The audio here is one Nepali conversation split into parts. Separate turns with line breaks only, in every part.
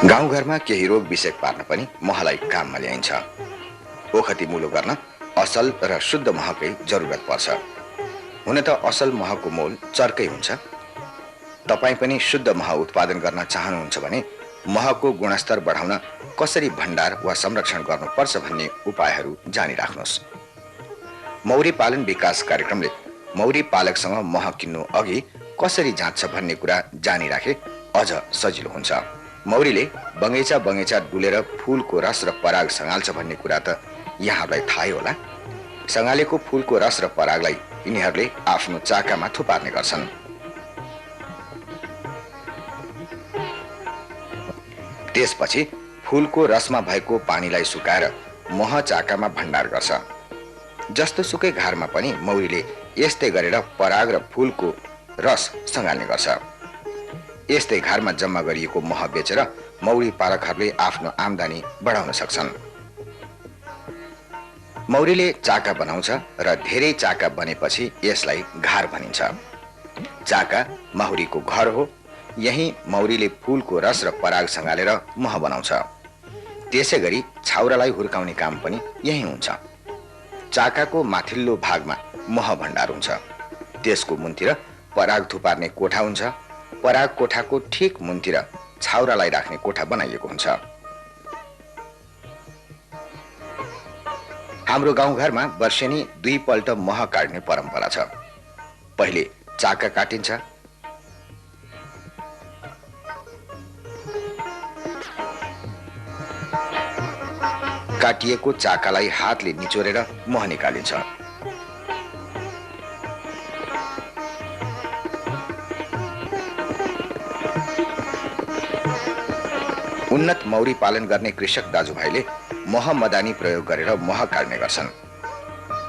गाउँघरमा केही रोग विषेक पार्न पनि महलाई काममा ल्याइन्छ। ओखती मुलो गर्न असल र शुद्ध महकै जरुरत पर्छ। हुन त असल महको मोल चर्कै हुन्छ। तपाईँ पनि शुद्ध मह उत्पादन गर्न चाहनुहुन्छ भने महको गुणस्तर बढाउन कसरी भण्डार वा संरक्षण गर्नुपर्छ भन्ने उपायहरू जानिराख्नुहोस्। मौरी पालन विकास कार्यक्रमले मौरी पालकसँग मह किन्नु अघि कसरी जाँच्छ भन्ने कुरा जानिराखे अझ सजिलो हुन्छ। मौरीले बगैँचा बगैँचा डुलेर फूलको रस र पराग सँगाल्छ भन्ने कुरा त यहाँलाई थाहै होला। सँगालेको फूलको रस र परागलाई यिनीहरूले आफ्नो चाकामा थुपार्ने गर्छन्। त्यसपछि फूलको रसमा भएको पानीलाई सुकाएर मह चाकामा भण्डार गर्छ। जस्तो सुकै घारमा पनि मौरीले यस्तै गरेर पराग र फूलको रस सँगाल्ने गर्छ। यस्तै घरमा जम्मा गरिएको मह बेचेर मौरी पालकहरूले आफ्नो आम्दानी बढाउन सक्छन्। मौरीले चाका बनाउँछ र धेरै चाका बनेपछि यसलाई घार भनिन्छ। चाका मौरीको घर हो। यही मौरीले फूलको रस र पराग सँगालेर मह बनाउँछ। त्यसै गरी छाउरालाई हुर्काउने काम पनि यही हुन्छ। चाकाको माथिल्लो भागमा मह भण्डार हुन्छ। त्यसको मुन्तिर पराग थुपार्ने कोठा हुन्छ। पराग कोठाको ठिक मुन्तिर छाउरालाई राख्ने कोठा बनाइएको हुन्छ। हाम्रो गाउँघरमा वर्षेनी 2 पल्ट मह काट्ने परम्परा छ। पहिले चाका काटिन्छ। काटिएको चाकालाई हातले निचोरेर मह निकालिन्छ। उन्नत मौरी पालन गर्ने कृषक दाजुभाइले मह मदानी प्रयोग गरेर मह काट्ने गर्छन्।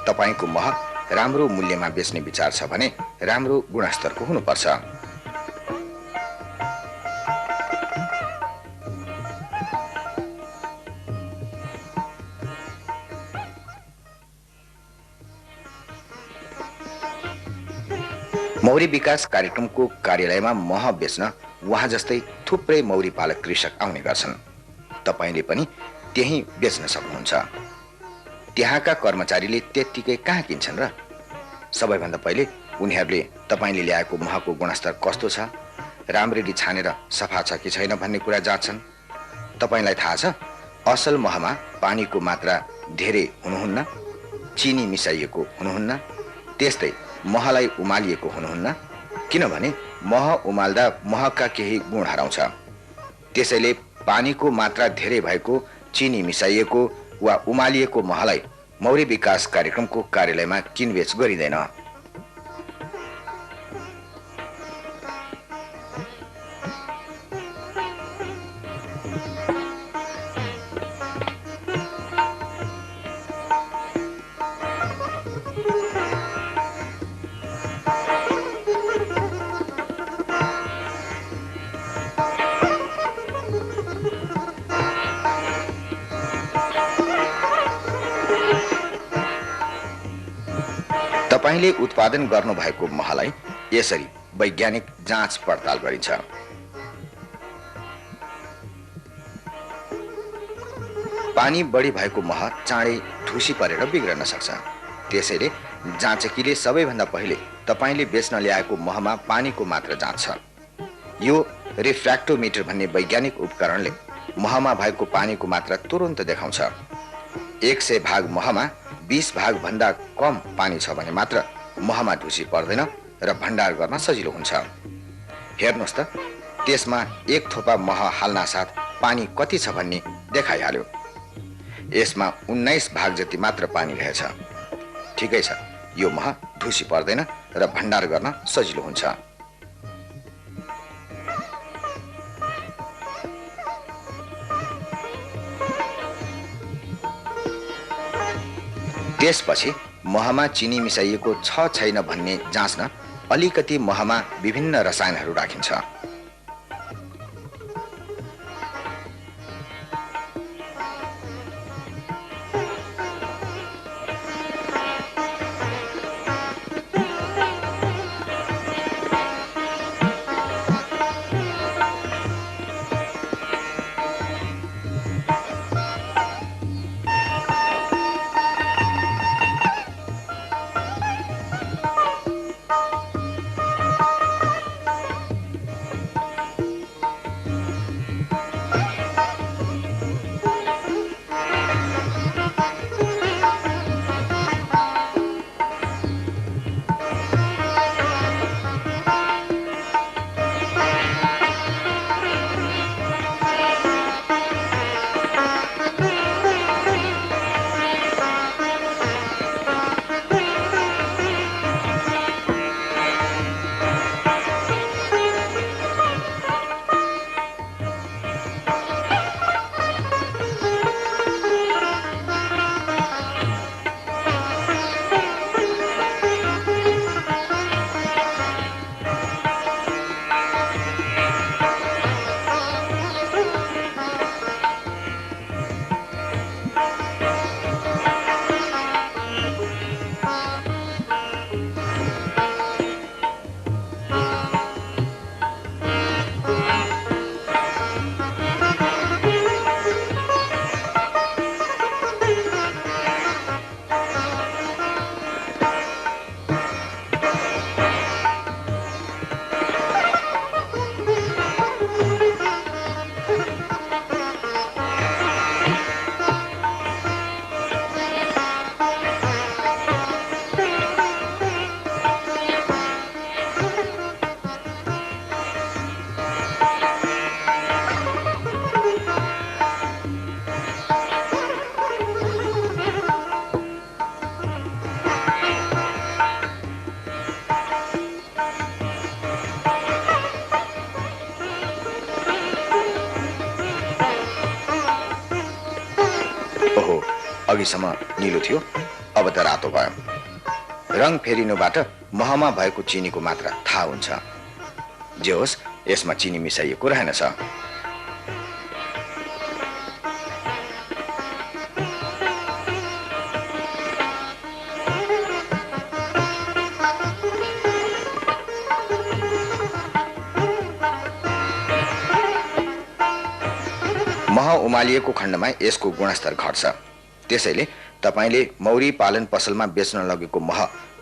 तपाईको मह राम्रो मूल्यमा बेच्ने विचार छ भने राम्रो गुणस्तरको हुनुपर्छ। मौरी विकास कार्यक्रमको कार्यालयमा मह बेच्न वहाँ जस्तै थुप्रै मौरी पालक कृषक आउने गर्छन्। तपाईले पनि त्यही बेच्न सक्नुहुन्छ। त्यहाँका कर्मचारीले त्यत्तिकै कहाँ किन्छन् र? सबैभन्दा पहिले उनीहरूले तपाईले ल्याएको महको गुणस्तर कस्तो छ, राम्ररी छानेर सफा छ कि छैन भन्ने कुरा जाँच्छन्। तपाईलाई थाहा छ, असल महमा पानीको मात्रा धेरै हुनुहुन्न, चिनी मिसाइएको हुनुहुन्न, त्यस्तै महलाई उमालिएको हुनुहुन्न। किनभने मह उमाल्दा महका केही गुण हराउँछ। त्यसैले पानीको मात्रा धेरै भएको, चिनी मिसाइएको वा उमालिएको महलाई मौरी विकास कार्यक्रमको कार्यालयमा किनबेच गरिँदैन। तपाईले उत्पादन गर्नुभएको महलाई यसरी वैज्ञानिक जाँच पडताल गरिन्छ। पानी बढी भएको मह चाँडै ढुसी परेर बिग्रन सक्छ। त्यसैले जाँचकीले सबैभन्दा पहिले तपाईले बेच्न ल्याएको महमा पानीको मात्रा जाँच्छ। यो रिफ्र्याक्टोमिटर भन्ने वैज्ञानिक उपकरणले महमा भएको पानीको मात्रा तुरुन्त देखाउँछ। 100 भाग महमा 20 भाग भन्दा कम पानी छ भने मात्र महमा ढुसी पर्दैन र भण्डार गर्न सजिलो हुन्छ। हेर्नुहोस् त, त्यसमा 1 थोपा मह हाल्नासाथ पानी कति छ भन्ने देखाइहाल्यो। यसमा 19 भाग जति मात्र पानी रहेछ। ठिकै छ, यो मह ढुसी पर्दैन र भण्डार गर्न सजिलो हुन्छ। त्यसपछि महमा चिनी मिसाइएको छ छैन भन्ने जाँच्न अलिकति महमा विभिन्न रसायनहरू राखिन्छ। अघिसम्म निलो थियो, अब त रातो भयो। रङ फेरिनुबाट महमा भएको चिनीको मात्रा थाहा हुन्छ। जे होस्, यसमा चिनी मिसाइएको रहेनछ। मह उमालिएको खण्डमा यसको गुणस्तर घट्छ। त्यसैले तपाईले मौरी पालन पसलमा बेच्न लगेको मह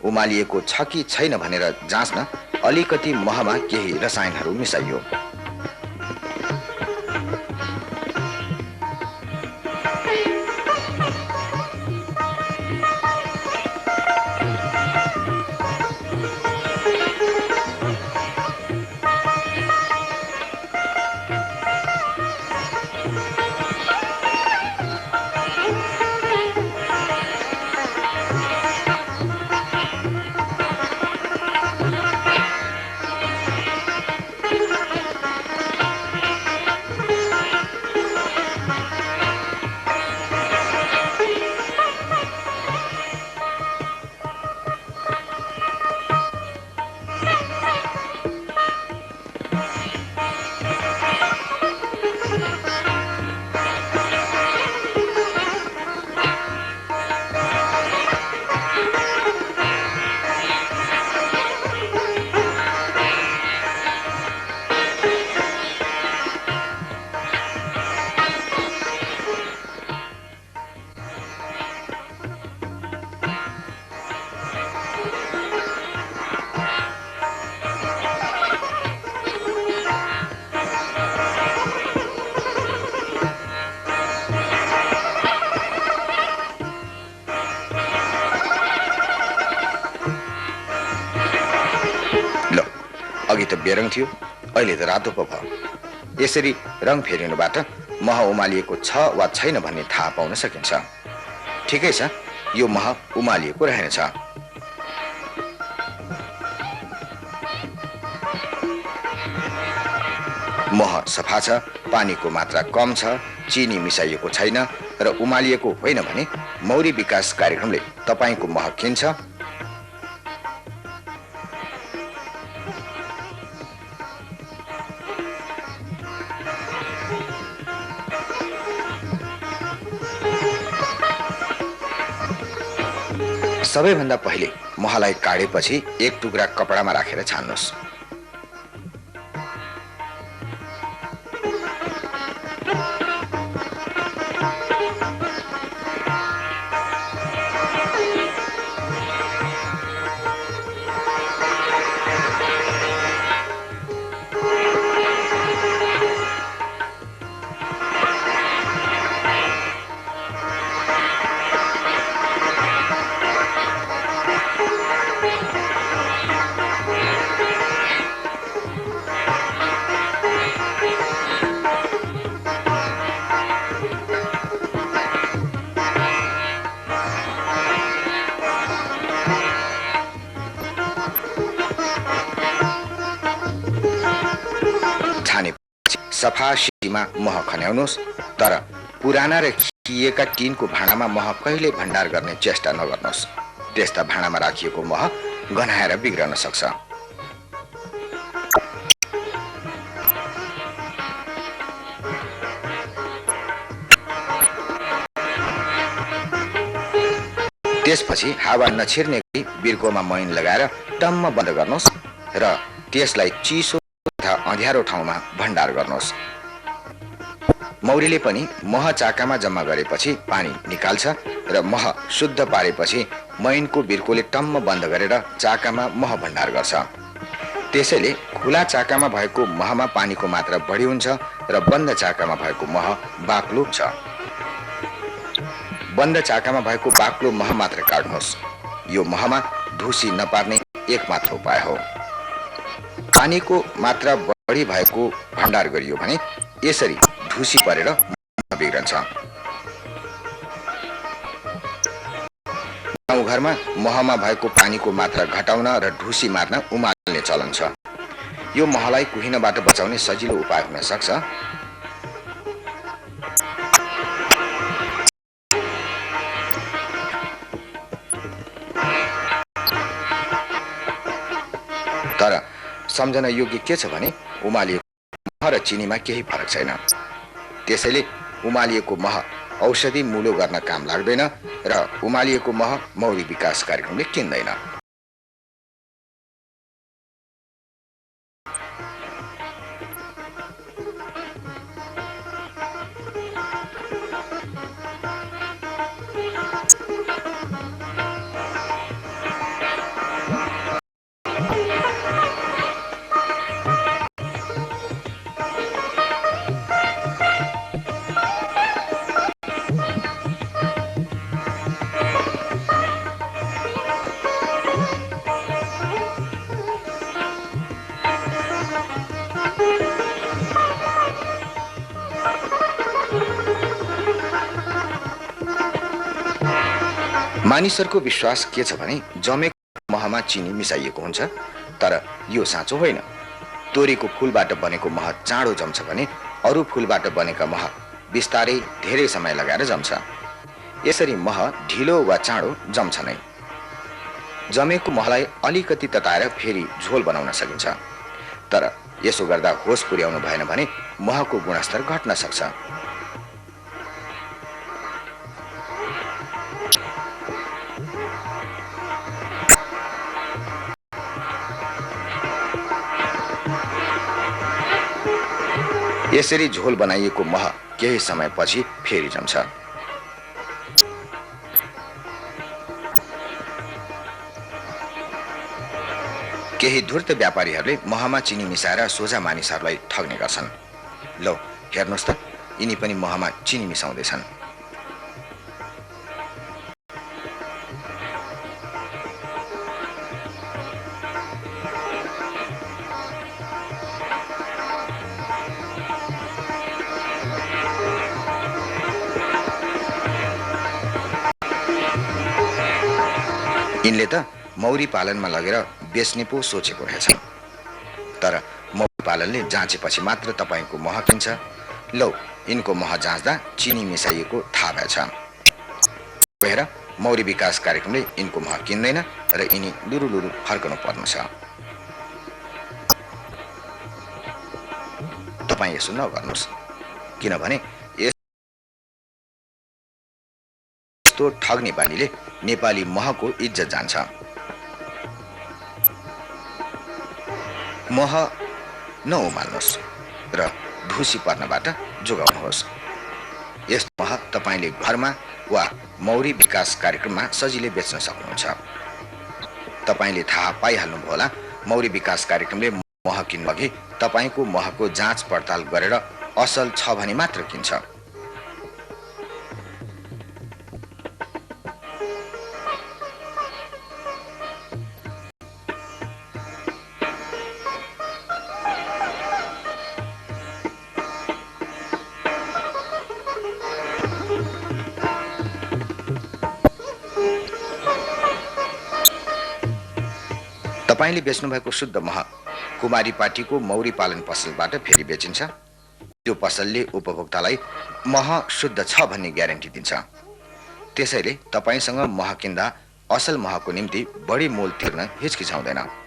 उमालिएको छ कि छैन भनेर जाँच्न अलिकति महमा केही रसायनहरू मिसाइयो। अघि त बेरङ थियो, अहिले त रातो पो भयो। यसरी रङ फेरिनुबाट मह उमालिएको छ वा छैन भन्ने थाहा पाउन सकिन्छ। ठिकै छ, यो मह उमालिएको रहेनछ। मह सफा छ, पानीको मात्रा कम छ, चिनी मिसाइएको छैन र उमालिएको होइन भने मौरी विकास कार्यक्रमले तपाईको मह किन्छ। सबैभन्दा पहिले महलाई काडेपछि एक टुक्रा कपडामा राखेर छान्नुहोस्। सफा शीशीमा मह खन्याउनुहोस्, तर पुराना र खिएका टिनको भाँडामा मह कहिले भण्डार गर्ने चेष्टा नगर्नुहोस्। त्यस्ता भाँडामा राखिएको मह गन्हाएर बिग्रन सक्छ। त्यसपछि हावा नछिर्ने गरी बिर्कोमा मैन लगाएर टम्म बन्द गर्नुहोस् र त्यसलाई चिसो तथा अँध्यारो ठाउँमा भण्डार गर्नुहोस्। मौरीले पनि मह चाकामा जम्मा गरेपछि पानी निकाल्छ र मह शुद्ध पारेपछि मैनको बिर्कोले टम्म बन्द गरेर चाकामा मह भण्डार गर्छ। त्यसैले खुला चाकामा भएको महमा पानीको मात्रा बढी हुन्छ र बन्द चाकामा भएको मह बाक्लो छ। बन्द चाकामा भएको बाक्लो मह मात्र काट्नुहोस्। यो महमा ढुसी नपार्ने एकमात्र उपाय हो। पानीको मात्रा बढी भएको भण्डार गरियो भने यसरी ढुसी परेर बिग्रन्छ। गाउँघरमा महमा भएको पानीको मात्रा घटाउन र ढुसी मार्न उमाल्ने चलन छ। यो महलाई कुहिनबाट बचाउने सजिलो उपाय हुन सक्छ। सम्झन योग्य के छ भने उमालिएको मह र चिनीमा केही फरक छैन। त्यसैले उमालिएको मह औषधि मूलो गर्न काम लाग्दैन र उमालिएको मह मौरी विकास कार्यक्रमले किन्दैन। मानिसहरूको विश्वास के छ भने जमेको महमा चिनी मिसाइएको हुन्छ, तर यो साँचो होइन। तोरीको फूलबाट बनेको मह चाँडो जम्छ भने अरू फूलबाट बनेका मह बिस्तारै धेरै समय लगाएर जम्छ। यसरी मह ढिलो वा चाँडो जम्छ नै। जमेको महलाई अलिकति तताएर फेरि झोल बनाउन सकिन्छ, तर यसो गर्दा होस पुर्याउनु भएन भने महको गुणस्तर घट्न सक्छ। यसरी झोल बनाइएको मह केही समयपछि फेरि जम्छ। केही धूर्त व्यापारीहरूले महमा चिनी मिसाएर सोझा मानिसहरूलाई ठग्ने गर्छन्। लौ हेर्नुहोस् त, यिनी पनि महमा चिनी मिसाउँदैछन्। यिनले त मौरी पालनमा लगेर बेच्ने पो सोचेको रहेछन्, तर मौरी पालनले जाँचेपछि मात्र तपाईँको मह किन्छ। लौ यिनको मह जाँच्दा चिनी मिसाइएको थाहा भएछ। हेर, मौरी विकास कार्यक्रमले यिनको मह किन्दैन र यिनी लुरु फर्कनु पर्नु छ। तपाईँ यसो नगर्नुहोस्, किनभने यस्तो ठग्ने बानीले नेपाली महको इज्जत जान्छ। मह नउमाल्नुहोस् र ढुसी पर्नबाट जोगाउनुहोस्। यस्तो मह तपाईँले घरमा वा मौरी विकास कार्यक्रममा सजिलै बेच्न सक्नुहुन्छ। तपाईँले थाहा पाइहाल्नुभयो, मौरी विकास कार्यक्रमले मह किन्नु अघि तपाईँको महको जाँच पडताल गरेर असल छ भने मात्र किन्छ। तपाईँले बेच्नु भएको शुद्ध मह कुमारी पार्टीको मौरी पालन पसलबाट फेरि बेचिन्छ। त्यो पसलले उपभोक्तालाई मह शुद्ध छ भन्ने ग्यारेन्टी दिन्छ। त्यसैले तपाईँसँग मह किन्दा असल महको निम्ति बढी मोल तिर्न हिचकिचाउँदैन।